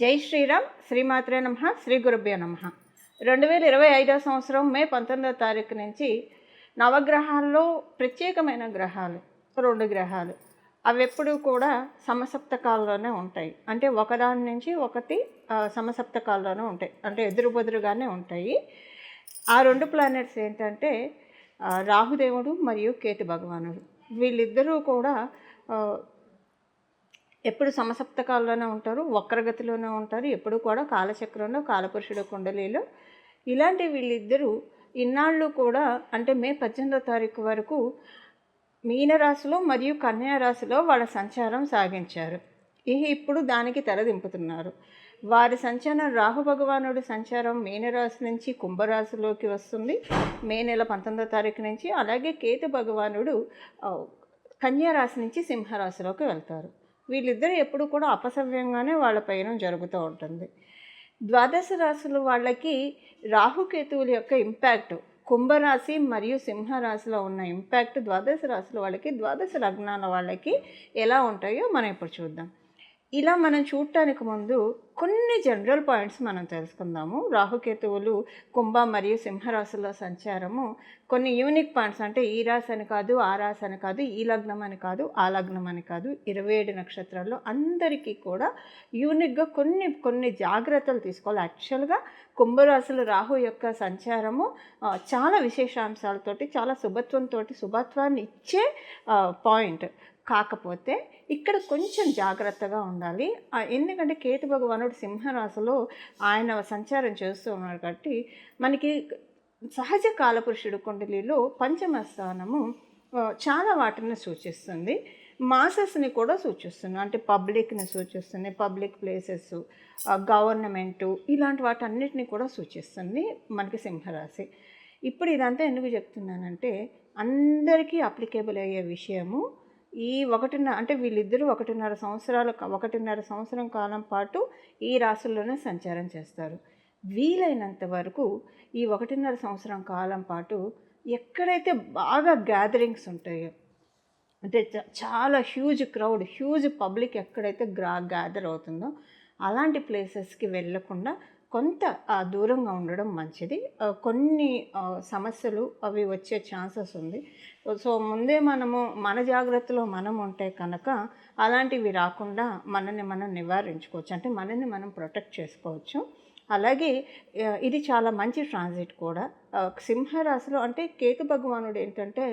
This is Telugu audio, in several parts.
జై శ్రీరామ్, శ్రీమాత్రే నమః, శ్రీ గురుభ్యో నమః. 2025 సంవత్సరం మే 19వ తారీఖు నుంచి నవగ్రహాల్లో ప్రత్యేకమైన గ్రహాలు 2 గ్రహాలు అవి ఎప్పుడూ కూడా సమసప్తకాల్లోనే ఉంటాయి. అంటే ఒకదాని నుంచి ఒకటి సమసప్తకాల్లోనే ఉంటాయి, అంటే ఎదురుబెదురుగానే ఉంటాయి. ఆ 2 ప్లానెట్స్ ఏంటంటే రాహుదేవుడు మరియు కేతు భగవానుడు. వీళ్ళిద్దరూ కూడా ఎప్పుడు సమసప్తకాల్లోనే ఉంటారు, వక్రగతిలోనే ఉంటారు, ఎప్పుడు కూడా కాలచక్రంలో, కాలపురుషుడు కుండలిలో. ఇలాంటి వీళ్ళిద్దరూ ఇన్నాళ్ళు కూడా అంటే మే 18వ తారీఖు వరకు మీనరాశిలో మరియు కన్యారాశిలో వాళ్ళ సంచారం సాగించారు. ఇప్పుడు దానికి తెరదింపుతున్నారు. వారి సంచారం రాహు భగవానుడి సంచారం మీనరాశి నుంచి కుంభరాశిలోకి వస్తుంది మే నెల 19వ తారీఖు నుంచి. అలాగే కేతు భగవానుడు కన్యారాశి నుంచి సింహరాశిలోకి వెళ్తారు. వీళ్ళిద్దరూ ఎప్పుడు కూడా అపసవ్యంగానే వాళ్ళ పయనం జరుగుతూ ఉంటుంది. ద్వాదశ రాశుల వాళ్ళకి రాహుకేతువుల యొక్క ఇంపాక్ట్, కుంభరాశి మరియు సింహరాశిలో ఉన్న ఇంపాక్ట్ ద్వాదశ రాశుల వాళ్ళకి, ద్వాదశ లగ్నాల వాళ్ళకి ఎలా ఉంటాయో మనం ఇప్పుడు చూద్దాం. ఇలా మనం చూడటానికి ముందు కొన్ని జనరల్ పాయింట్స్ మనం తెలుసుకుందాము. రాహుకేతువులు కుంభ మరియు సింహరాశిలో సంచారము కొన్ని యూనిక్ పాయింట్స్, అంటే ఈ రాశి అని కాదు, ఆ రాశి అని కాదు, ఈ లగ్నం అని కాదు, ఆ లగ్నం అని కాదు, 27 నక్షత్రాల్లో అందరికీ కూడా యూనిక్గా కొన్ని జాగ్రత్తలు తీసుకోవాలి. యాక్చువల్గా కుంభరాశుల రాహు యొక్క సంచారము చాలా విశేషాంశాలతోటి, చాలా శుభత్వాన్ని ఇచ్చే పాయింట్. కాకపోతే ఇక్కడ కొంచెం జాగ్రత్తగా ఉండాలి. ఎందుకంటే కేతు భగవానుడు సింహరాశిలో ఆయన సంచారం చేస్తూ ఉన్నాడు కాబట్టి మనకి సహజ కాలపురుషుడు కుండలిలో పంచమ స్థానము చాలా వాటిని సూచిస్తుంది. మాసెస్ని కూడా సూచిస్తుంది, అంటే పబ్లిక్ని సూచిస్తుంది, పబ్లిక్ ప్లేసెస్, గవర్నమెంటు, ఇలాంటి వాటన్నిటిని కూడా సూచిస్తుంది మనకి సింహరాశి. ఇప్పుడు ఇదంతా ఎందుకు చెప్తున్నానంటే అందరికీ అప్లికేబుల్ అయ్యే విషయము. ఈ అంటే వీళ్ళిద్దరూ 1.5 సంవత్సరం కాలం పాటు ఈ రాశుల్లోనే సంచారం చేస్తారు. వీలైనంత వరకు ఈ 1.5 సంవత్సరం కాలం పాటు ఎక్కడైతే బాగా గ్యాదరింగ్స్ ఉంటాయో, అంటే చాలా హ్యూజ్ క్రౌడ్, హ్యూజ్ పబ్లిక్ ఎక్కడైతే గ్యాదర్ అవుతుందో అలాంటి ప్లేసెస్కి వెళ్ళకుండా కొంత దూరంగా ఉండడం మంచిది. కొన్ని సమస్యలు అవి వచ్చే ఛాన్సెస్ ఉంది. సో ముందే మన జాగ్రత్తలో మనం ఉంటే కనుక అలాంటివి రాకుండా మనల్ని మనం నివారించుకోవచ్చు, అంటే మనల్ని మనం ప్రొటెక్ట్ చేసుకోవచ్చు. అలాగే ఇది చాలా మంచి ట్రాన్సిట్ కూడా. సింహరాశిలో అంటే కేతు భగవానుడు ఏంటంటే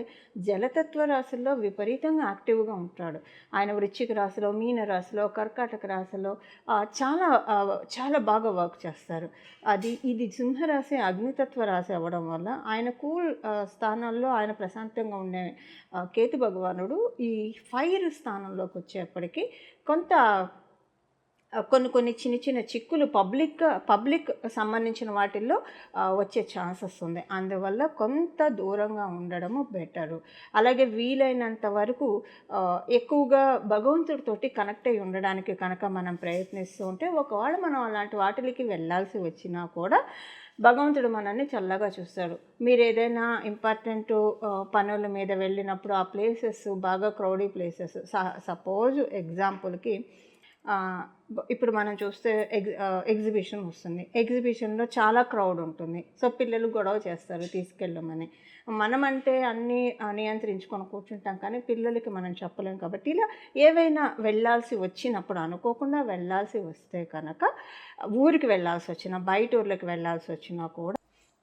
జలతత్వ రాశుల్లో విపరీతంగా యాక్టివ్గా ఉంటాడు. ఆయన వృశ్చిక రాశిలో, మీన రాశిలో, కర్కాటక రాశిలో చాలా బాగా వర్క్ చేస్తారు. ఇది సింహరాశి అగ్నితత్వ రాశి అవ్వడం వల్ల ఆయన కూల్ స్థానాల్లో ఆయన ప్రశాంతంగా ఉండే కేతు భగవానుడు ఈ ఫైర్ స్థానంలోకి వచ్చేప్పటికీ కొంత కొన్ని చిన్న చిక్కులు పబ్లిక్ సంబంధించిన వాటిల్లో వచ్చే ఛాన్సెస్ ఉంది. అందువల్ల కొంత దూరంగా ఉండడము బెటరు. అలాగే వీలైనంత వరకు ఎక్కువగా భగవంతుడితోటి కనెక్ట్ అయి ఉండడానికి కనుక మనం ప్రయత్నిస్తూ ఉంటే, ఒకవేళ మనం అలాంటి వాటికి వెళ్ళాల్సి వచ్చినా కూడా భగవంతుడు మనల్ని చల్లగా చూస్తాడు. మీరు ఏదైనా ఇంపార్టెంట్ పనుల మీద వెళ్ళినప్పుడు ఆ ప్లేసెస్ బాగా క్రౌడీ ప్లేసెస్, సపోజ్ ఎగ్జాంపుల్కి ఇప్పుడు మనం చూస్తే ఎగ్జిబిషన్ వస్తుంది, ఎగ్జిబిషన్లో చాలా క్రౌడ్ ఉంటుంది. సో పిల్లలు గొడవ చేస్తారు తీసుకెళ్ళమని. మనమంటే అన్నీ నియంత్రించుకొని కూర్చుంటాం, కానీ పిల్లలకి మనం చెప్పలేం. కాబట్టి ఇలా ఏవైనా వెళ్ళాల్సి వచ్చినప్పుడు, అనుకోకుండా వెళ్ళాల్సి వస్తే కనుక, ఊరికి వెళ్ళాల్సి వచ్చినా, బయట ఊర్లకు వెళ్ళాల్సి వచ్చినా కూడా,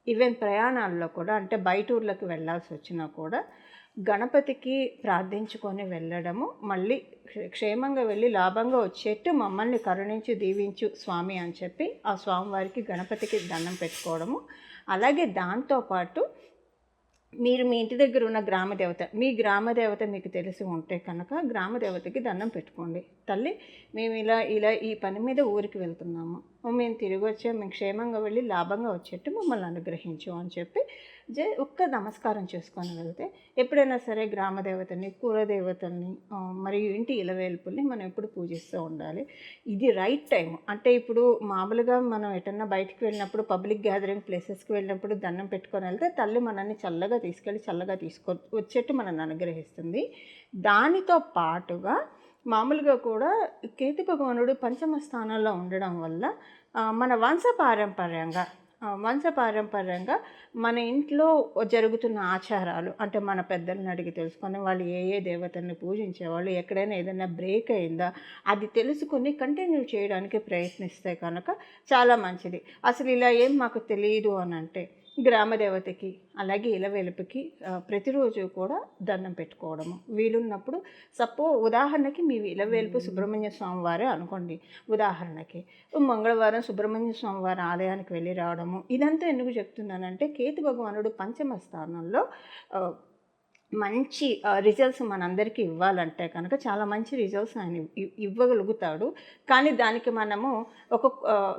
ఈవెన్ ప్రయాణాల్లో కూడా, అంటే బయట ఊర్లకు వెళ్ళాల్సి వచ్చినా కూడా గణపతికి ప్రార్థించుకొని వెళ్ళడము, మళ్ళీ క్షేమంగా వెళ్ళి లాభంగా వచ్చేట్టు మమ్మల్ని కరుణించి దీవించు స్వామి అని చెప్పి ఆ స్వామివారికి, గణపతికి దండం పెట్టుకోవడము. అలాగే దాంతోపాటు మీరు మీ ఇంటి దగ్గర ఉన్న మీ గ్రామదేవత మీకు తెలిసి ఉంటే కనుక గ్రామదేవతకి దండం పెట్టుకోండి. తల్లి, మేము ఇలా ఈ పని మీద ఊరికి వెళ్తున్నాము, మేము తిరిగి మేము క్షేమంగా వెళ్ళి లాభంగా వచ్చేట్టు మమ్మల్ని అనుగ్రహించు అని చెప్పి ఒక్క నమస్కారం చేసుకొని వెళ్తే, ఎప్పుడైనా సరే గ్రామదేవతని, కులదేవతల్ని మరియు ఇంటి ఇలవేల్పుల్ని మనం ఎప్పుడు పూజిస్తూ ఉండాలి. ఇది రైట్ టైం. అంటే ఇప్పుడు మామూలుగా మనం ఎటన్నా బయటికి వెళ్ళినప్పుడు, పబ్లిక్ గ్యాదరింగ్ ప్లేసెస్కి వెళ్ళినప్పుడు దండం పెట్టుకొని వెళ్తే తల్లి మనల్ని చల్లగా వచ్చేట్టు మనల్ని అనుగ్రహిస్తుంది. దానితో పాటుగా మామూలుగా కూడా కేతు భగవానుడు పంచమ స్థానంలో ఉండడం వల్ల మన వంశపారంపర్యంగా మన ఇంట్లో జరుగుతున్న ఆచారాలు అంటే మన పెద్దల్ని అడిగి తెలుసుకొని వాళ్ళు ఏ ఏ దేవతల్ని పూజించేవాళ్ళు, ఎక్కడైనా ఏదైనా బ్రేక్ అయిందా అది తెలుసుకొని కంటిన్యూ చేయడానికి ప్రయత్నిస్తే కనుక చాలా మంచిది. అసలు ఇలా ఏం మాకు తెలియదు అని అంటే గ్రామదేవతకి అలాగే ఇలవేలుపుకి ప్రతిరోజు కూడా దండం పెట్టుకోవడము వీలున్నప్పుడు. ఉదాహరణకి మీ ఇలవేలుపు సుబ్రహ్మణ్య స్వామి వారే అనుకోండి, ఉదాహరణకి మంగళవారం సుబ్రహ్మణ్య స్వామి వారి ఆలయానికి వెళ్ళి రావడము. ఇదంతా ఎందుకు చెప్తున్నానంటే కేతు భగవానుడు పంచమ స్థానంలో మంచి రిజల్ట్స్ మనందరికీ ఇవ్వాలంటే కనుక చాలా మంచి రిజల్ట్స్ ఆయన ఇవ్వగలుగుతాడు. కానీ దానికి మనము ఒక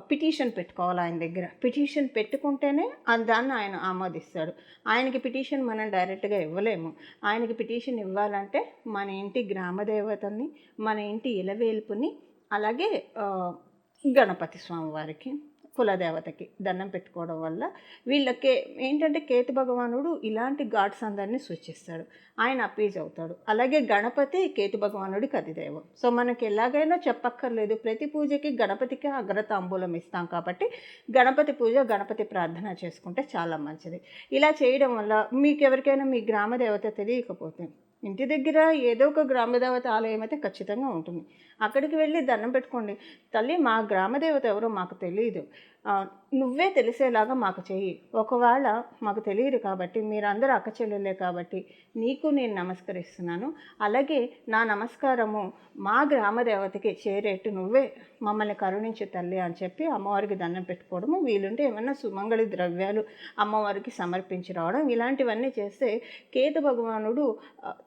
పిటిషన్ పెట్టుకోవాలి ఆయన దగ్గర. పిటిషన్ పెట్టుకుంటేనే దాన్ని ఆయన ఆమోదిస్తాడు. ఆయనకి పిటిషన్ మనం డైరెక్ట్గా ఇవ్వలేము. ఆయనకి పిటిషన్ ఇవ్వాలంటే మన ఇంటి గ్రామదేవతల్ని, మన ఇంటి ఇలవేల్పుని, అలాగే గణపతి స్వామి వారికి, కులదేవతకి దండం పెట్టుకోవడం వల్ల వీళ్ళకే ఏంటంటే కేతు భగవానుడు ఇలాంటి గాడ్స్ అందరినీ సూచిస్తాడు. ఆయన అప్పీజ్ అవుతాడు. అలాగే గణపతి కేతు భగవానుడికి అధిదైవం. సో మనకి ఎలాగైనా చెప్పక్కర్లేదు, ప్రతి పూజకి గణపతికి అగ్రతాంబూలం ఇస్తాం కాబట్టి గణపతి పూజ, గణపతి ప్రార్థన చేసుకుంటే చాలా మంచిది. ఇలా చేయడం వల్ల మీకు ఎవరికైనా మీ గ్రామదేవత తెలియకపోతే ఇంటి దగ్గర ఏదో ఒక గ్రామదేవత ఆలయం అయితే ఖచ్చితంగా ఉంటుంది. అక్కడికి వెళ్ళి దండం పెట్టుకోండి. తల్లి మా గ్రామదేవత ఎవరో మాకు తెలియదు, నువ్వే తెలిసేలాగా మాకు చెయ్యి. ఒకవేళ మాకు తెలియదు కాబట్టి మీరందరూ అక్క చెల్లెలే కాబట్టి నీకు నేను నమస్కరిస్తున్నాను. అలాగే నా నమస్కారము మా గ్రామదేవతకి చేరేట్టు నువ్వే మమ్మల్ని కరుణించు తల్లి అని చెప్పి అమ్మవారికి దండం పెట్టుకోవడము, వీలుంటే ఏమైనా సుమంగళి ద్రవ్యాలు అమ్మవారికి సమర్పించి రావడం, ఇలాంటివన్నీ చేస్తే కేతు భగవానుడు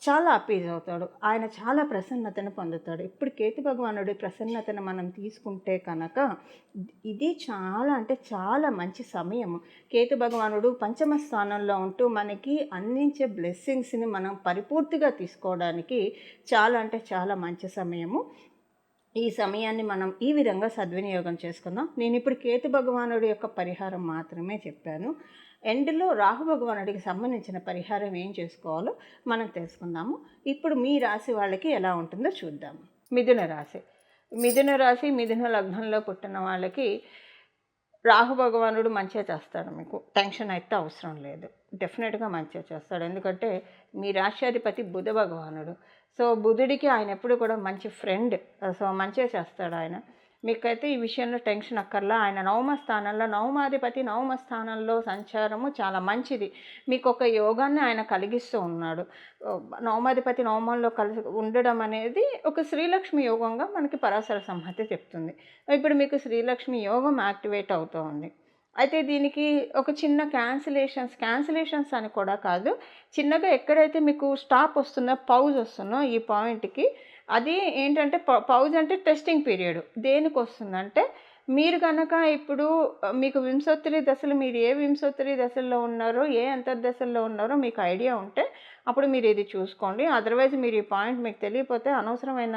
చాలా అప్పీజ్ అవుతాడు. ఆయన చాలా ప్రసన్నతను పొందుతాడు. ఇప్పుడు కేతు భగవానుడి ప్రసన్నతను మనం తీసుకుంటే కనుక ఇది చాలా అంటే చాలా మంచి సమయము. కేతు భగవానుడు పంచమ స్థానంలో ఉంటూ మనకి అందించే బ్లెస్సింగ్స్ని మనం పరిపూర్తిగా తీసుకోవడానికి చాలా అంటే చాలా మంచి సమయము. ఈ సమయాన్ని మనం ఈ విధంగా సద్వినియోగం చేసుకుందాం. నేను ఇప్పుడు కేతు భగవానుడి యొక్క పరిహారం మాత్రమే చెప్పాను. ఎండ్లో రాహు భగవానుడికి సంబంధించిన పరిహారం ఏం చేసుకోవాలో మనం తెలుసుకుందాము. ఇప్పుడు మీ రాశి వాళ్ళకి ఎలా ఉంటుందో చూద్దాము. మిథున రాశి, మిథున లగ్నంలో పుట్టిన వాళ్ళకి రాహు భగవానుడు మంచిగా చేస్తాడు. మీకు టెన్షన్ అయితే అవసరం లేదు, డెఫినెట్గా మంచిగా చేస్తాడు. ఎందుకంటే మీ రాశ్యాధిపతి బుధ భగవానుడు. సో బుధుడికి ఆయన ఎప్పుడు కూడా మంచి ఫ్రెండ్. సో మంచిగా చేస్తాడు ఆయన. మీకైతే ఈ విషయంలో టెన్షన్ అక్కర్లా. ఆయన నవమాధిపతి నవమ స్థానంలో సంచారము చాలా మంచిది. మీకు ఒక యోగాన్ని ఆయన కలిగిస్తూ ఉన్నాడు. నవమాధిపతి నవమంలో కలిసి ఉండడం అనేది ఒక శ్రీలక్ష్మి యోగంగా మనకి పరాశర సంహిత చెప్తుంది. ఇప్పుడు మీకు శ్రీలక్ష్మి యోగం యాక్టివేట్ అవుతూ ఉంది. అయితే దీనికి ఒక చిన్న క్యాన్సిలేషన్స్ అని కూడా కాదు, చిన్నగా ఎక్కడైతే మీకు స్టాప్ వస్తుందో, పౌజ్ వస్తుందో ఈ పాయింట్కి, అది ఏంటంటే పౌజ్ అంటే టెస్టింగ్ పీరియడ్. దేనికి వస్తుందంటే మీరు కనుక ఇప్పుడు మీకు వింశోత్తరి దశలు, మీరు ఏ వింశోత్తరి దశల్లో ఉన్నారో, ఏ అంతర్దశల్లో ఉన్నారో మీకు ఐడియా ఉంటే అప్పుడు మీరు ఇది చూసుకోండి. అదర్వైజ్ మీరు ఈ పాయింట్ మీకు తెలియకపోతే అనవసరమైన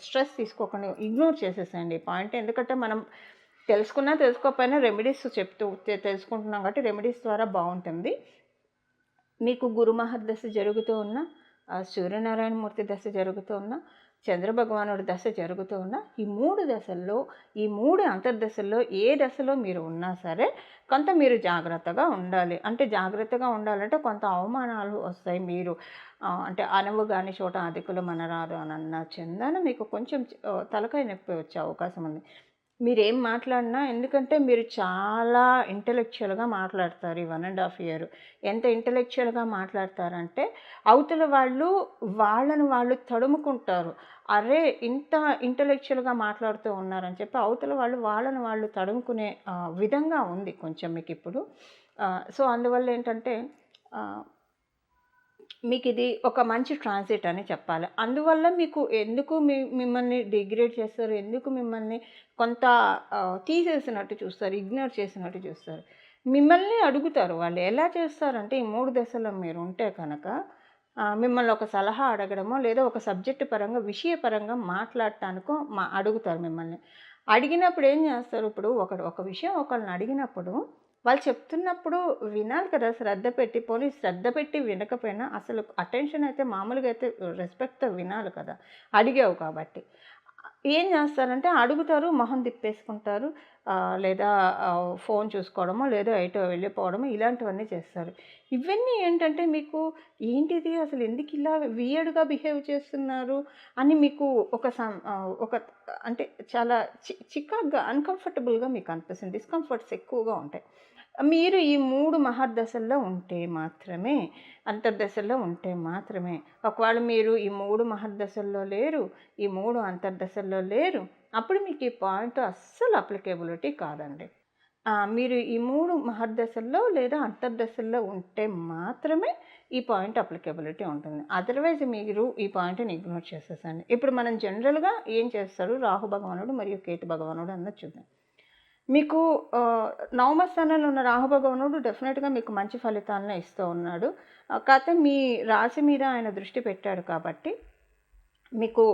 స్ట్రెస్ తీసుకోకండి, ఇగ్నోర్ చేసేసేయండి ఈ పాయింట్. ఎందుకంటే మనం తెలుసుకోకపోయినా రెమెడీస్ తెలుసుకుంటున్నాం కాబట్టి రెమెడీస్ ద్వారా బాగుంటుంది. మీకు గురు మహర్దశ జరుగుతూ ఉన్న, సూర్యనారాయణమూర్తి దశ జరుగుతూ ఉన్న, చంద్రభగవానుడి దశ జరుగుతూ ఉన్న, ఈ 3 దశల్లో, ఈ 3 అంతర్దశల్లో ఏ దశలో మీరు ఉన్నా సరే కొంత మీరు జాగ్రత్తగా ఉండాలి. అంటే జాగ్రత్తగా ఉండాలంటే కొంత అవమానాలు వస్తాయి. మీరు అంటే అనవు కాని చోట అధికులు మనరాదు అని అన్న చందాన మీకు కొంచెం తలకాయ నొప్పి వచ్చే అవకాశం ఉంది. మీరేం మాట్లాడినా, ఎందుకంటే మీరు చాలా ఇంటెలెక్చువల్గా మాట్లాడతారు ఈ 1.5 year. ఎంత ఇంటెలెక్చువల్గా మాట్లాడతారంటే అవతల వాళ్ళని వాళ్ళు తడుముకుంటారు. అరే ఇంత ఇంటెలెక్చువల్గా మాట్లాడుతూ ఉన్నారని చెప్పి అవతల వాళ్ళని వాళ్ళు తడుముకునే విధంగా ఉంది కొంచెం మీకు ఇప్పుడు. సో అందువల్ల ఏంటంటే మీకు ఇది ఒక మంచి ట్రాన్సిట్ అని చెప్పాలి. అందువల్ల మీకు ఎందుకు మిమ్మల్ని డిగ్రేడ్ చేస్తారు, ఎందుకు మిమ్మల్ని కొంత తీసేసినట్టు చూస్తారు, ఇగ్నోర్ చేసినట్టు చూస్తారు. మిమ్మల్ని అడుగుతారు వాళ్ళు. ఎలా చేస్తారంటే ఈ 3 దశల్లో మీరు ఉంటే కనుక మిమ్మల్ని ఒక సలహా అడగడమో లేదా ఒక సబ్జెక్టు పరంగా విషయపరంగా మాట్లాడటానికో అడుగుతారు మిమ్మల్ని. అడిగినప్పుడు ఏం చేస్తారు, ఇప్పుడు ఒక విషయం ఒకళ్ళని అడిగినప్పుడు వాళ్ళు చెప్తున్నప్పుడు వినాలి కదా! శ్రద్ధ పెట్టి. పోనీ శ్రద్ధ పెట్టి వినకపోయినా అసలు అటెన్షన్ అయితే మామూలుగా అయితే రెస్పెక్ట్‌తో వినాలి కదా! అడిగావు కాబట్టి. ఏం చేస్తారంటే అడుగుతారు, మొహం తిప్పేసుకుంటారు. లేదా ఫోన్ చూసుకోవడమో, లేదా ఎటో వెళ్ళిపోవడమో ఇలాంటివన్నీ చేస్తారు. ఇవన్నీ ఏంటంటే మీకు ఏంటిది అసలు ఎందుకిలా వియర్డ్‌గా బిహేవ్ చేస్తున్నారు అని మీకు ఒక అంటే చాలా చికాకుగా, అన్‌కంఫర్టబుల్‌గా మీకు అనిపిస్తుంది. డిస్కంఫర్ట్స్ ఎక్కువగా ఉంటాయి. మీరు ఈ 3 మహర్దశల్లో ఉంటే మాత్రమే, అంతర్దశల్లో ఉంటే మాత్రమే. ఒకవేళ మీరు ఈ 3 మహర్దశల్లో లేరు, ఈ 3 అంతర్దశల్లో లేరు, అప్పుడు మీకు ఈ పాయింట్ అస్సలు అప్లికేబిలిటీ కాదండి. మీరు ఈ 3 మహర్దశల్లో లేదా అంతర్దశల్లో ఉంటే మాత్రమే ఈ పాయింట్ అప్లికేబిలిటీ ఉంటుంది. అదర్‌వైజ్ మీరు ఈ పాయింట్‌ని ఇగ్నోర్ చేసేసండి. ఇప్పుడు మనం జనరల్‌గా ఏం చేస్తారు రాహు భగవానుడు మరియు కేతు భగవానుడు అన్నది చూద్దాం. మీకు నవమ స్థానంలో ఉన్న రాహు భగవానుడు డెఫినెట్‌గా మీకు మంచి ఫలితాలనే ఇస్తూ ఉన్నాడు. కాతే మీ రాశి మీద ఆయన దృష్టి పెట్టాడు కాబట్టి మీకు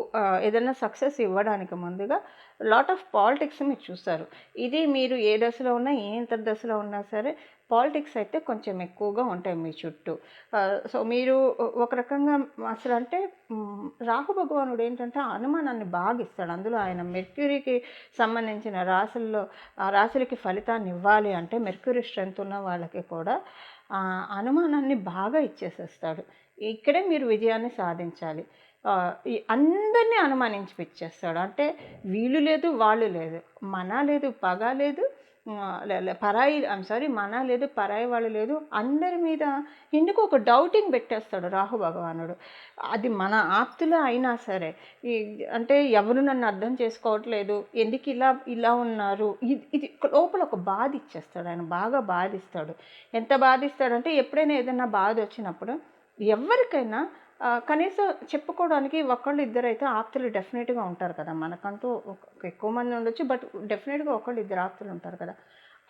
ఏదన్నా సక్సెస్ ఇవ్వడానికి ముందుగా లాట్ ఆఫ్ పాలిటిక్స్ మీరు చూస్తారు. ఇది మీరు ఏ దశలో ఉన్నా, ఏ అంతర్దశలో ఉన్నా సరే పాలిటిక్స్ అయితే కొంచెం ఎక్కువగా ఉంటాయి మీ చుట్టూ. సో, మీరు ఒక రకంగా అసలంటే రాహు భగవానుడు ఏంటంటే అనుమానాన్ని బాగా ఇస్తాడు. అందులో ఆయన మెర్క్యూరీకి సంబంధించిన రాశుల్లో రాశులకి ఫలితాన్ని ఇవ్వాలి అంటే మెర్క్యూరీ స్ట్రెంత్ ఉన్న వాళ్ళకి కూడా అనుమానాన్ని బాగా ఇచ్చేసేస్తాడు. ఇక్కడే మీరు విజయాన్ని సాధించాలి. ఈ అందరిని అనుమానించిపిచ్చేస్తాడు. అంటే వీళ్ళు లేదు, వాళ్ళు లేదు. మన లేదు, పగ లేదు. పరాయి మన లేదు, పరాయి వాళ్ళు లేదు. అందరి మీద ఎందుకో ఒక డౌటింగ్ పెట్టేస్తాడు రాహు భగవానుడు. అది మన ఆప్తులే అయినా సరే. అంటే ఎవరు నన్ను అర్థం చేసుకోవట్లేదు. ఎందుకు ఇలా ఉన్నారు. ఇది లోపల ఒక బాధ ఇచ్చేస్తాడు ఆయన. బాగా బాధిస్తాడు. ఎంత బాధిస్తాడంటే ఎప్పుడైనా ఏదైనా బాధ వచ్చినప్పుడు ఎవరికైనా కనీసం చెప్పుకోవడానికి ఒకళ్ళు ఇద్దరైతే ఆప్తులు డెఫినెట్‌గా ఉంటారు కదా! మనకంటూ ఎక్కువ మంది ఉండొచ్చు. బట్ డెఫినెట్‌గా ఒకళ్ళు ఇద్దరు ఆప్తులు ఉంటారు కదా!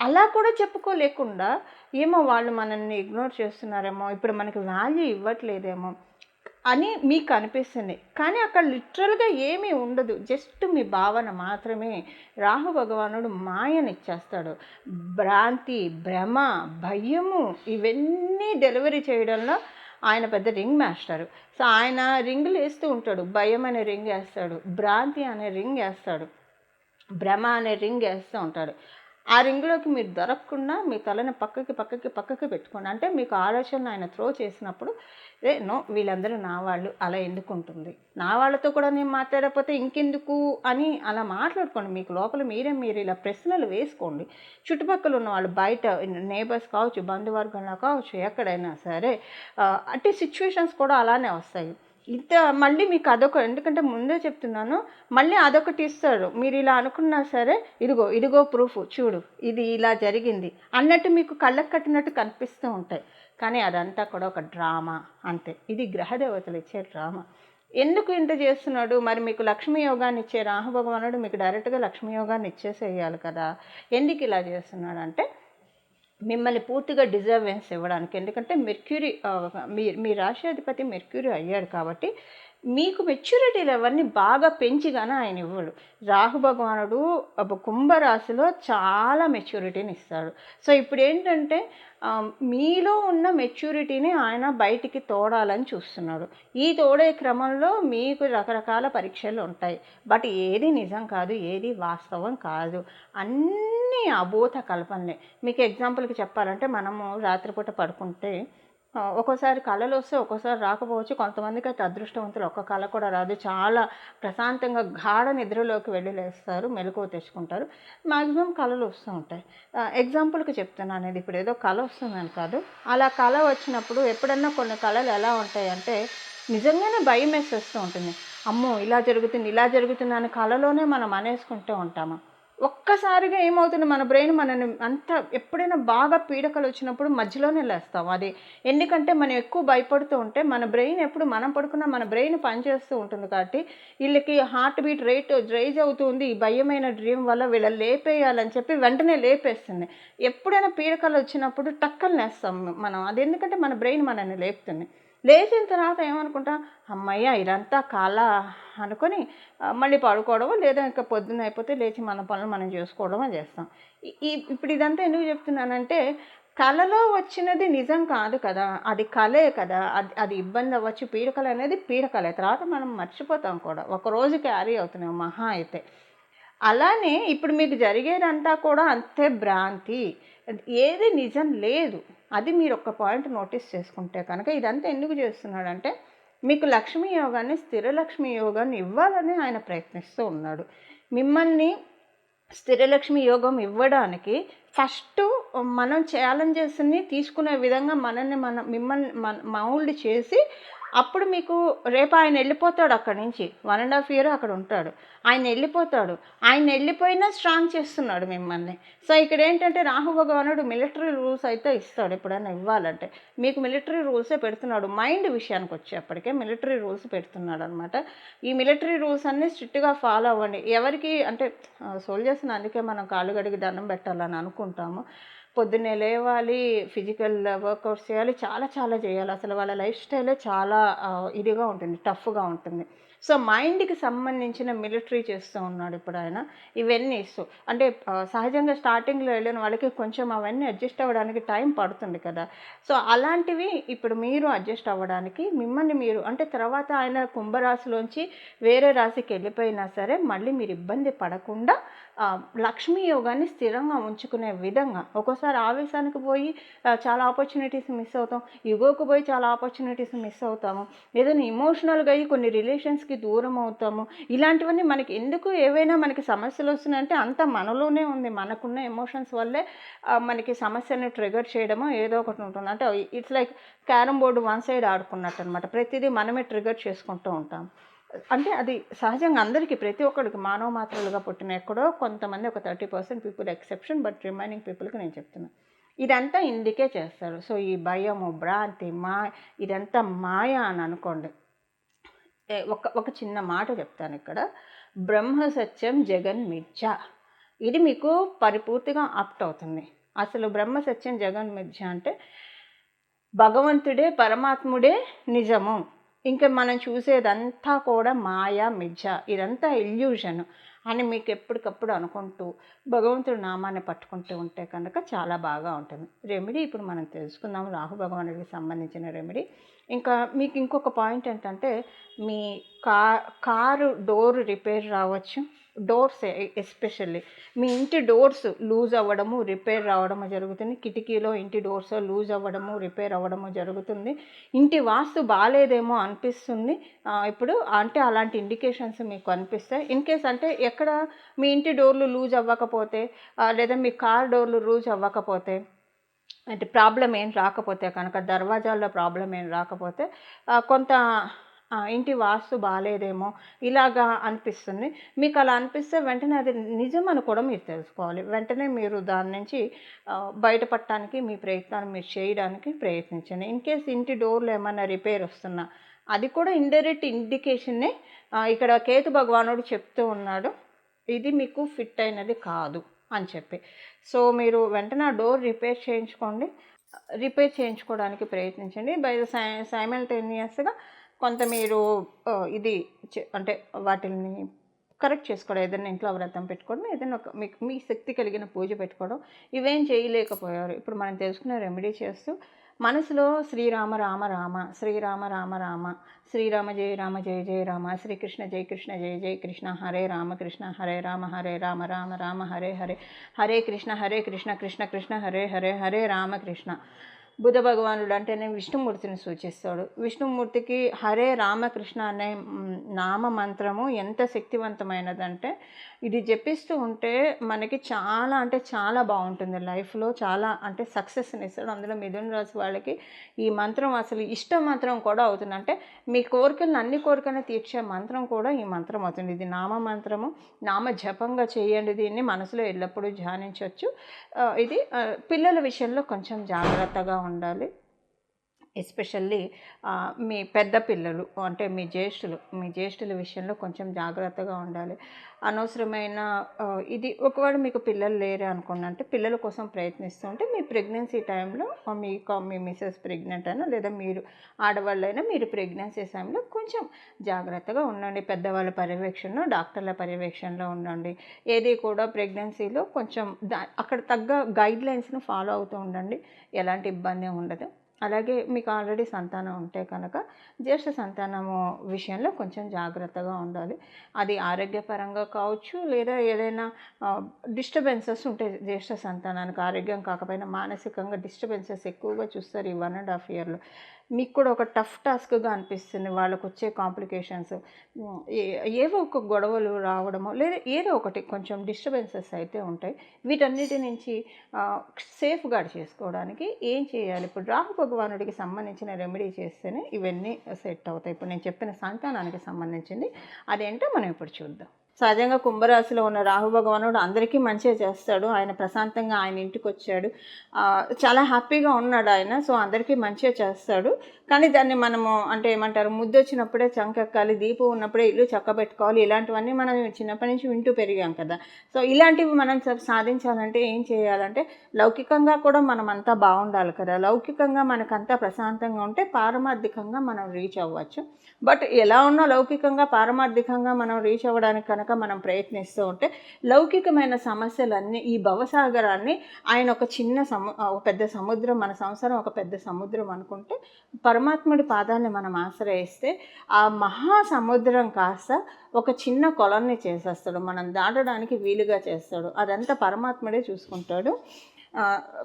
అలా కూడా చెప్పుకోలేకుండా ఏమో వాళ్ళు మనల్ని ఇగ్నోర్ చేస్తున్నారేమో, ఇప్పుడు మనకి వాల్యూ ఇవ్వట్లేదేమో అని మీకు అనిపిస్తుంది. కానీ అక్కడ లిటరల్‌గా ఏమీ ఉండదు. జస్ట్ మీ భావన మాత్రమే. రాహు భగవానుడు మాయనిచ్చేస్తాడు. భ్రాంతి, భ్రమ, భయము ఇవన్నీ డెలివరీ చేయడంలో ఆయన పెద్ద రింగ్ మాస్టరు. సో, ఆయన రింగులేస్తూ ఉంటాడు. భయం అనే రింగ్ ఏస్తాడు. భ్రాంతి అనే రింగ్ ఏస్తాడు. భ్రమ అనే రింగ్ ఏస్తూ ఉంటాడు. ఆ రింగ్‌లోకి మీరు దొరకకుండా మీ తలని పక్కకి పెట్టుకోండి. అంటే మీకు ఆలోచనలు ఆయన త్రో చేసినప్పుడు నో వీళ్ళందరూ నా వాళ్ళు అలా ఎందుకుంటుంది? నా వాళ్ళతో కూడా నేను మాట్లాడకపోతే ఇంకెందుకు అని అలా మాట్లాడుకోండి. మీకు లోపల మీరు ఇలా ప్రశ్నలు వేసుకోండి. చుట్టుపక్కల ఉన్న వాళ్ళు బయట నేబర్స్ కావచ్చు, బంధువర్గంలో కావచ్చు, ఎక్కడైనా సరే అంటే సిచ్యువేషన్స్ కూడా అలానే వస్తాయి. మళ్ళీ మీకు ఎందుకంటే ముందే చెప్తున్నాను. మళ్ళీ అదొకటి ఇస్తాడు. మీరు ఇలా అనుకున్నా సరే ఇదిగో ప్రూఫ్ చూడు. ఇది ఇలా జరిగింది అన్నట్టు మీకు కళ్ళకు కట్టినట్టు కనిపిస్తూ ఉంటాయి. కానీ అదంతా కూడా ఒక డ్రామా అంతే. ఇది గ్రహదేవతలు ఇచ్చే డ్రామా. ఎందుకు ఇంత చేస్తున్నాడు? మరి మీకు లక్ష్మీ యోగాన్ని ఇచ్చే రాహు భగవానుడు మీకు డైరెక్ట్‌గా లక్ష్మీ యోగాన్ని ఇచ్చేసేయాలి కదా! ఎందుకు ఇలా చేస్తున్నాడంటే మిమ్మల్ని పూర్తిగా డిజర్వెన్స్ ఇవ్వడానికి. ఎందుకంటే మెర్క్యూరీ మీ రాశ్యాధిపతి మెర్క్యూరీ అయ్యాడు కాబట్టి మీకు మెచ్యూరిటీ లెవెల్‌ని బాగా పెంచి గాని ఆయన ఇవ్వడు. రాహు భగవానుడు కుంభరాశిలో చాలా మెచ్యూరిటీని ఇస్తాడు. సో, ఇప్పుడేంటంటే మీలో ఉన్న మెచ్యూరిటీని ఆయన బయటికి తోడాలని చూస్తున్నాడు. ఈ తోడే క్రమంలో మీకు రకరకాల పరీక్షలు ఉంటాయి. బట్ ఏది నిజం కాదు, ఏది వాస్తవం కాదు. అన్నీ అబోధ కల్పనలే. మీకు ఎగ్జాంపుల్‌కి చెప్పాలంటే మనము రాత్రిపూట పడుకుంటే ఒక్కోసారి కలలొస్తే ఒక్కోసారి రాకపోవచ్చు. కొంతమందికైతే అదృష్టవంతులు ఒక్క కల కూడా రాదు. చాలా ప్రశాంతంగా గాఢ నిద్రలోకి వెళ్ళి లేస్తారు. మెలకువ తెచ్చుకుంటారు. మాక్సిమం కలలు వస్తూ ఉంటాయి. ఎగ్జాంపుల్‌కి చెప్తున్నాను. ఇది ఇప్పుడు ఏదో కల వస్తుందని కాదు. అలా కల వచ్చినప్పుడు ఎప్పుడన్నా కొన్ని కలలు ఎలా ఉంటాయంటే నిజంగానే భయమేసేస్తూ ఉంటుంది. అమ్మో! ఇలా జరుగుతుంది అని కలలోనే మనం అనేసుకుంటూ ఉంటాము. ఒక్కసారిగా ఏమవుతుంది మన బ్రెయిన్ మనల్ని ఎప్పుడైనా బాగా పీడకలు వచ్చినప్పుడు మధ్యలోనే లేస్తాం. అది ఎందుకంటే మనం ఎక్కువ భయపడుతూ ఉంటే మన బ్రెయిన్ ఎప్పుడు మనం పడుకున్నా మన బ్రెయిన్ పనిచేస్తూ ఉంటుంది కాబట్టి వీళ్ళకి హార్ట్ బీట్ రేట్ రైజ్ అవుతుంది. ఈ భయమైన డ్రీమ్ వల్ల వీళ్ళని లేపేయాలని చెప్పి వెంటనే లేపేస్తుంది. ఎప్పుడైనా పీడకలు వచ్చినప్పుడు టక్కన లేస్తాం మనం. అది ఎందుకంటే మన బ్రెయిన్ మనల్ని లేపుతుంది. లేచిన తర్వాత ఏమనుకుంటాం, హమ్మయ్య! ఇదంతా కల అనుకొని మళ్ళీ పడుకోవడమో, లేదా ఇంకా పొద్దున్న అయిపోతే లేచి మన పనులు మనం చేసుకోవడమో చేస్తాం. ఇప్పుడు ఇదంతా ఎందుకు చెప్తున్నానంటే, కలలో వచ్చినది నిజం కాదు కదా! అది కలే కదా! అది ఇబ్బంది అవ్వచ్చు. పీడకలనేది పీడకలే. తర్వాత మనం మర్చిపోతాం కూడా. ఒకరోజు క్యారీ అవుతున్నాం మహా అయితే. అలానే ఇప్పుడు మీకు జరిగేదంతా కూడా అంతే భ్రాంతి. ఏది నిజం లేదు. అది మీరొక్క పాయింట్ నోటీస్ చేసుకుంటే కనుక ఇదంతా ఎందుకు చేస్తున్నాడంటే, మీకు లక్ష్మీ యోగాన్ని, స్థిర లక్ష్మీ యోగాన్ని ఇవ్వాలని ఆయన ప్రయత్నిస్తూ ఉన్నాడు. మిమ్మల్ని స్థిరలక్ష్మి యోగం ఇవ్వడానికి ఫస్టు మనం ఛాలెంజెస్‌ని తీసుకునే విధంగా మిమ్మల్ని మౌల్డ్ చేసి, అప్పుడు మీకు రేపు ఆయన వెళ్ళిపోతాడు అక్కడి నుంచి. 1½ ఇయర్ అక్కడ ఉంటాడు. ఆయన వెళ్ళిపోతాడు. ఆయన వెళ్ళిపోయినా స్ట్రాంగ్ చేస్తున్నాడు మిమ్మల్ని. సో, ఇక్కడేంటంటే రాహు భగవానుడు మిలిటరీ రూల్స్ అయితే ఇస్తాడు ఎప్పుడైనా ఇవ్వాలంటే. మీకు మిలిటరీ రూల్సే పెడుతున్నాడు. మైండ్ విషయానికి వచ్చేప్పటికే మిలిటరీ రూల్స్ పెడుతున్నాడనమాట. ఈ మిలిటరీ రూల్స్ అన్నీ స్ట్రిక్ట్‌గా ఫాలో అవ్వండి. ఎవరికి అంటే సోల్జర్స్‌ని అందుకే మనం కాళ్ళు కడిగి దండం పెట్టాలని అనుకుంటాము. పొద్దున్నే లేవాలి, ఫిజికల్ వర్కౌట్స్ చేయాలి, చాలా చాలా చేయాలి. అసలు వాళ్ళ లైఫ్ స్టైలే చాలా ఇదిగా ఉంటుంది, టఫ్‌గా ఉంటుంది. సో, మైండ్‌కి సంబంధించిన మిలిటరీ చేస్తూ ఉన్నాడు ఇప్పుడు ఆయన. ఇవన్నీ అంటే సహజంగా స్టార్టింగ్‌లో వెళ్ళిన వాళ్ళకి కొంచెం అవన్నీ అడ్జస్ట్ అవ్వడానికి టైం పడుతుంది కదా! సో, అలాంటివి ఇప్పుడు మీరు అడ్జస్ట్ అవ్వడానికి మిమ్మల్ని మీరు అంటే తర్వాత ఆయన కుంభరాశిలోంచి వేరే రాశికి వెళ్ళిపోయినా సరే మళ్ళీ మీరు ఇబ్బంది పడకుండా లక్ష్మీ యోగాన్ని స్థిరంగా ఉంచుకునే విధంగా ఒక్కోసారి ఆవేశానికి పోయి చాలా ఆపర్చునిటీస్ మిస్ అవుతాం. ఇగోకి పోయి చాలా ఆపర్చునిటీస్ మిస్ అవుతాము. ఏదైనా ఎమోషనల్‌గా అయ్యి కొన్ని రిలేషన్స్‌కి దూరం అవుతాము. ఇలాంటివన్నీ మనకి ఎందుకు ఏవైనా మనకి సమస్యలు వస్తున్నాయంటే అంతా మనలోనే ఉంది. మనకున్న ఎమోషన్స్ వల్లే మనకి సమస్యని ట్రిగర్ చేయడమో ఏదో ఒకటి ఉంటుంది. అంటే it's like carrom board one side ఆడుకున్నట్టు అనమాట. ప్రతిదీ మనమే ట్రిగర్ చేసుకుంటూ ఉంటాం. అంటే అది సహజంగా అందరికీ ప్రతి ఒక్కడికి మానవ మాత్రలుగా పుట్టిన ఎక్కడో కొంతమంది ఒక 30% పీపుల్ ఎక్సెప్షన్, బట్ రిమైనింగ్ పీపుల్‌కి నేను చెప్తున్నా. ఇదంతా ఇందుకే చేస్తారు. సో, ఈ భయము, భ్రాంతి, ఇదంతా మాయ అని అనుకోండి. ఒక చిన్న మాట చెప్తానిక్కడ. బ్రహ్మ సత్యం జగన్ మిథ్య. ఇది మీకు పరిపూర్తిగా అప్ట్ అవుతుంది. అసలు బ్రహ్మ సత్యం జగన్ మిథ్య అంటే భగవంతుడే, పరమాత్ముడే నిజము. ఇంక మనం చూసేదంతా కూడా మాయ, మిథ్య. ఇదంతా ఇల్యూషన్ అని మీకు ఎప్పటికప్పుడు అనుకుంటూ భగవంతుడి నామాన్ని పట్టుకుంటూ ఉంటే కనుక చాలా బాగా ఉంటుంది. రెమెడీ ఇప్పుడు మనం తెలుసుకుందాం. రాహు భగవానుడికి సంబంధించిన రెమెడీ. ఇంకా మీకు ఇంకొక పాయింట్ ఏంటంటే, మీ కారు డోర్ రిపేర్ రావచ్చు. డోర్స్ ఎస్పెషల్లీ మీ ఇంటి డోర్స్ లూజ్ అవ్వడము, రిపేర్ రావడము జరుగుతుంది. కిటికీలో ఇంటి డోర్స్ లూజ్ అవ్వడము, రిపేర్ అవ్వడము జరుగుతుంది. ఇంటి వాస్తు బాలేదేమో అనిపిస్తుంది. ఇప్పుడు అంటే అలాంటి ఇండికేషన్స్ మీకు అనిపిస్తాయి. ఇన్‌కేస్ అంటే ఎక్కడ మీ ఇంటి డోర్లు లూజ్ అవ్వకపోతే, లేదా మీ కార్ డోర్లు లూజ్ అవ్వకపోతే, అంటే ప్రాబ్లమ్ ఏం రాకపోతే కనుక, దర్వాజాల్లో ప్రాబ్లమ్ ఏం రాకపోతే కొంత ఇంటి వాస్తు బాలేదేమో ఇలాగా అనిపిస్తుంది. మీకు అలా అనిపిస్తే వెంటనే అది నిజమని కూడా మీరు తెలుసుకోవాలి. వెంటనే మీరు దాని నుంచి బయటపడటానికి మీ ప్రయత్నాన్ని మీరు చేయడానికి ప్రయత్నించండి. ఇన్‌కేస్ ఇంటి డోర్లు ఏమన్నా రిపేర్ వస్తున్నా అది కూడా ఇండైరెక్ట్ ఇండికేషన్నే. ఇక్కడ కేతు భగవానుడు చెప్తూ ఉన్నాడు, ఇది మీకు ఫిట్ అయినది కాదు అని చెప్పి. సో, మీరు వెంటనే ఆ డోర్ రిపేర్ చేయించుకోండి. రిపేర్ చేయించుకోవడానికి ప్రయత్నించండి. బై ద సైమల్టేనియస్‌గా కొంత మీరు ఇది అంటే వాటిని కరెక్ట్ చేసుకోవడం. ఏదైనా ఇంట్లో వ్రతం పెట్టుకోవడం, ఏదైనా ఒక మీ శక్తి కలిగిన పూజ పెట్టుకోవడం. ఇవేం చేయలేకపోయారు. ఇప్పుడు మనం తెలుసుకునే రెమెడీ చేస్తూ మనసులో శ్రీరామ రామ రామ, శ్రీరామ రామ రామ, శ్రీరామ జయ రామ జయ జయ రామ, శ్రీకృష్ణ జయ కృష్ణ జయ జయ కృష్ణ, హరే రామ కృష్ణ హరే రామ హరే రామ రామ రామ హరే హరే, హరే కృష్ణ కృష్ణ కృష్ణ హరే హరే, హరే రామ కృష్ణ. బుధ భగవానుడు అంటేనే విష్ణుమూర్తిని సూచిస్తాడు. విష్ణుమూర్తికి హరే రామకృష్ణ అనే నామ మంత్రము ఎంత శక్తివంతమైనదంటే, ఇది జపిస్తూ ఉంటే మనకి చాలా అంటే చాలా బాగుంటుంది లైఫ్లో. చాలా అంటే సక్సెస్ని ఇస్తాడు. అందులో మిథున రాశి వాళ్ళకి ఈ మంత్రం అసలు ఇష్ట మంత్రం కూడా అవుతుంది. అంటే మీ కోరికలను అన్ని కోరికలను తీర్చే మంత్రం కూడా ఈ మంత్రం అవుతుంది. ఇది నామ మంత్రము. నామ జపంగా చేయండి. దీన్ని మనసులో ఎల్లప్పుడూ ధ్యానించవచ్చు. ఇది పిల్లల విషయంలో కొంచెం జాగ్రత్తగా ఉండాలి. ఎస్పెషల్లీ మీ పెద్ద పిల్లలు అంటే మీ జ్యేష్ఠుల విషయంలో కొంచెం జాగ్రత్తగా ఉండాలి. అనవసరమైన ఇది ఒకవేళ మీకు పిల్లలు లేరు అనుకోండి, అంటే పిల్లల కోసం ప్రయత్నిస్తూ ఉంటే మీ ప్రెగ్నెన్సీ టైంలో మీ మిసెస్ ప్రెగ్నెంట్ అయినా లేదా మీరు ఆడవాళ్ళైనా మీరు ప్రెగ్నెన్సీ టైంలో కొంచెం జాగ్రత్తగా ఉండండి. పెద్దవాళ్ళ పర్యవేక్షణలో, డాక్టర్ల పర్యవేక్షణలో ఉండండి. ఏది కూడా ప్రెగ్నెన్సీలో కొంచెం అక్కడ తగ్గ గైడ్లైన్స్ను ఫాలో అవుతూ ఉండండి. ఎలాంటి ఇబ్బంది ఉండదు. అలాగే మీకు ఆల్రెడీ సంతానం ఉంటే కనుక జ్యేష్ఠ సంతానము విషయంలో కొంచెం జాగ్రత్తగా ఉండాలి. అది ఆరోగ్యపరంగా కావచ్చు, లేదా ఏదైనా డిస్టర్బెన్సెస్ ఉంటాయి జ్యేష్ఠ సంతానానికి. ఆరోగ్యం కాకపోయినా మానసికంగా డిస్టర్బెన్సెస్ ఎక్కువగా చూస్తారు ఈ 1.5 ఇయర్లో. మీకు కూడా ఒక టఫ్ టాస్క్గా అనిపిస్తుంది వాళ్ళకు వచ్చే కాంప్లికేషన్స్, ఏవో ఒక గొడవలు రావడమో లేదా ఏదో ఒకటి కొంచెం డిస్టర్బెన్సెస్ అయితే ఉంటాయి. వీటన్నిటి నుంచి సేఫ్ గార్డ్ చేసుకోవడానికి ఏం చేయాలి? ఇప్పుడు రాహు భగవానుడికి సంబంధించిన రెమెడీ చేస్తేనే ఇవన్నీ సెట్ అవుతాయి. ఇప్పుడు నేను చెప్పిన సంతానానికి సంబంధించింది అదేంటో మనం ఇప్పుడు చూద్దాం. సహజంగా కుంభరాశిలో ఉన్న రాహు భగవానుడు అందరికీ మంచిగా చేస్తాడు. ఆయన ప్రశాంతంగా ఆయన ఇంటికి వచ్చాడు, చాలా హ్యాపీగా ఉన్నాడు ఆయన. సో అందరికీ మంచిగా చేస్తాడు. కానీ దాన్ని మనము అంటే ఏమంటారు, ముద్దు వచ్చినప్పుడే చంకెక్కాలి, దీపం ఉన్నప్పుడే ఇల్లు చక్కబెట్టుకోవాలి, ఇలాంటివన్నీ మనం చిన్నప్పటి నుంచి వింటూ పెరిగాం కదా. సో ఇలాంటివి మనం సాధించాలంటే ఏం చేయాలంటే, లౌకికంగా కూడా మనం అంతా బాగుండాలి కదా. లౌకికంగా మనకంతా ప్రశాంతంగా ఉంటే పారమార్థికంగా మనం రీచ్ అవ్వచ్చు. బట్ ఎలా ఉన్నా లౌకికంగా పారమార్థికంగా మనం రీచ్ అవ్వడానికి కనుక మనం ప్రయత్నిస్తూ ఉంటే లౌకికమైన సమస్యలన్నీ, ఈ భవసాగరాన్ని ఆయన ఒక చిన్న ఒక పెద్ద సముద్రం, మన సంసారం ఒక పెద్ద సముద్రం అనుకుంటే పరమాత్ముడి పాదాన్ని మనం ఆశ్రయిస్తే ఆ మహాసముద్రం కాస్త ఒక చిన్న కొలన్ని చేసేస్తాడు, మనం దాటడానికి వీలుగా చేస్తాడు. అదంతా పరమాత్ముడే చూసుకుంటాడు.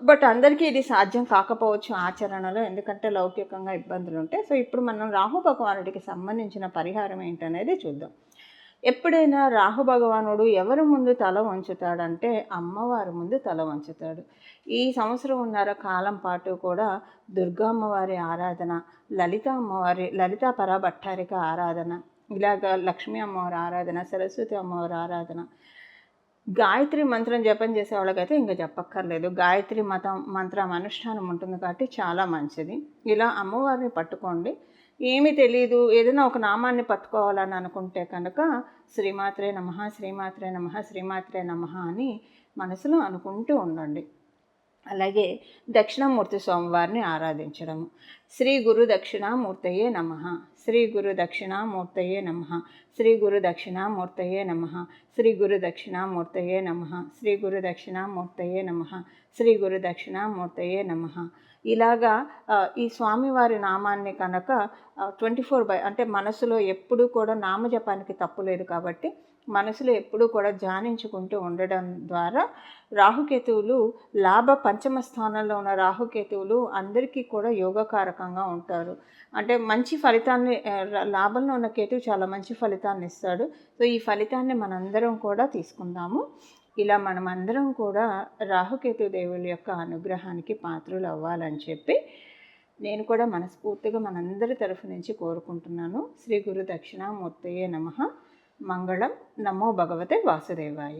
బట్ అందరికీ ఇది సాధ్యం కాకపోవచ్చు ఆచరణలో, ఎందుకంటే లౌకికంగా ఇబ్బందులు ఉంటాయి. సో ఇప్పుడు మనం రాహు భగవానుడికి సంబంధించిన పరిహారం ఏంటనేది చూద్దాం. ఎప్పుడైనా రాహు భగవానుడు ఎవరి ముందు తల వంచుతాడంటే అమ్మవారి ముందు తల వంచుతాడు. ఈ సంవత్సరంన్నర కాలం పాటు కూడా దుర్గా అమ్మవారి ఆరాధన, లలితా పరాభట్టారిక ఆరాధన, ఇలాగ లక్ష్మీ అమ్మవారి ఆరాధన, సరస్వతి అమ్మవారి ఆరాధన, గాయత్రి మంత్రం జపం చేసే వాళ్ళకైతే ఇంకా చెప్పక్కర్లేదు. గాయత్రి మంత్రం అనుష్ఠానం ఉంటుంది కాబట్టి చాలా మంచిది. ఇలా అమ్మవారిని పట్టుకోండి. ఏమీ తెలీదు, ఏదైనా ఒక నామాన్ని పట్టుకోవాలని అనుకుంటే కనుక శ్రీమాత్రే నమః, శ్రీమాత్రే నమః, శ్రీమాత్రే నమః అని మనసులో అనుకుంటూ ఉండండి. అలాగే దక్షిణామూర్తి స్వామివారిని ఆరాధించడము. శ్రీ గురు దక్షిణామూర్తయే నమః, శ్రీ గురు దక్షిణామూర్తయే నమః, శ్రీ గురు దక్షిణామూర్తయే నమః, శ్రీ గురు దక్షిణామూర్తయే నమః, శ్రీ గురు దక్షిణామూర్తయే నమః, శ్రీ గురు దక్షిణామూర్తయే నమః. ఇలాగా ఈ స్వామివారి నామాన్ని కనుక 24 అంటే మనసులో ఎప్పుడూ కూడా నామజపానికి తప్పు లేదు కాబట్టి మనసులో ఎప్పుడూ కూడా ధ్యానించుకుంటూ ఉండడం ద్వారా రాహుకేతువులు పంచమ స్థానంలో ఉన్న రాహుకేతువులు అందరికీ కూడా యోగకారకంగా ఉంటారు. అంటే మంచి ఫలితాన్ని, లాభంలో ఉన్న కేతువు చాలా మంచి ఫలితాన్ని ఇస్తాడు. సో ఈ ఫలితాన్ని మనందరం కూడా తీసుకుందాము. ఇలా మనమందరం కూడా రాహుకేతు దేవుళ్ళ యొక్క అనుగ్రహానికి పాత్రలు అవ్వాలని చెప్పి నేను కూడా మనస్ఫూర్తిగా మనందరి తరఫు నుంచి కోరుకుంటున్నాను. శ్రీ గురు దక్షిణామూర్తయే నమః. మంగళం. నమో భగవతే వాసుదేవాయ.